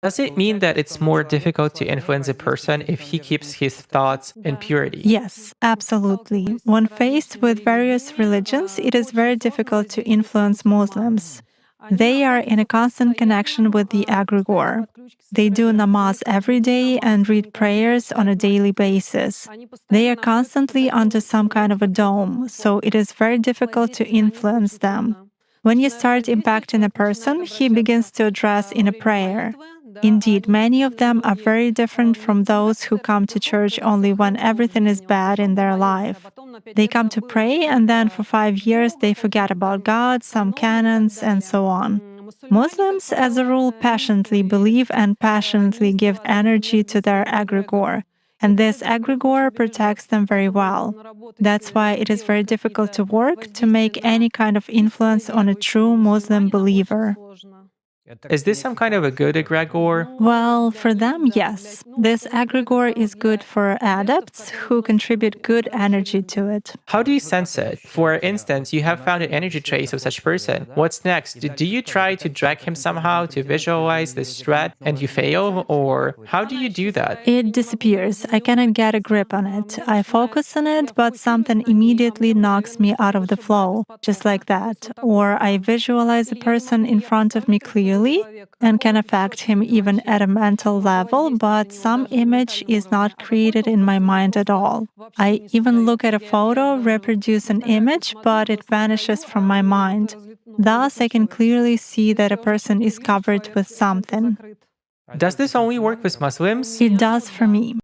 Does it mean that it's more difficult to influence a person if he keeps his thoughts in purity? Yes, absolutely. When faced with various religions, it is very difficult to influence Muslims. They are in a constant connection with the egregore. They do namaz every day and read prayers on a daily basis. They are constantly under some kind of a dome, so it is very difficult to influence them. When you start impacting a person, he begins to address in a prayer. Indeed, many of them are very different from those who come to church only when everything is bad in their life. They come to pray, and then for 5 years they forget about God, some canons, and so on. Muslims, as a rule, passionately believe and passionately give energy to their egregore, and this egregore protects them very well. That's why it is very difficult to work to make any kind of influence on a true Muslim believer. Is this some kind of a good egregore? Well, for them, yes. This egregore is good for adepts who contribute good energy to it. How do you sense it? For instance, you have found an energy trace of such person. What's next? Do you try to drag him somehow to visualize this threat and you fail? Or how do you do that? It disappears. I cannot get a grip on it. I focus on it, but something immediately knocks me out of the flow, just like that. Or I visualize a person in front of me clearly and can affect him even at a mental level, but some image is not created in my mind at all. I even look at a photo, reproduce an image, but it vanishes from my mind. Thus, I can clearly see that a person is covered with something. Does this only work with Muslims? It does for me.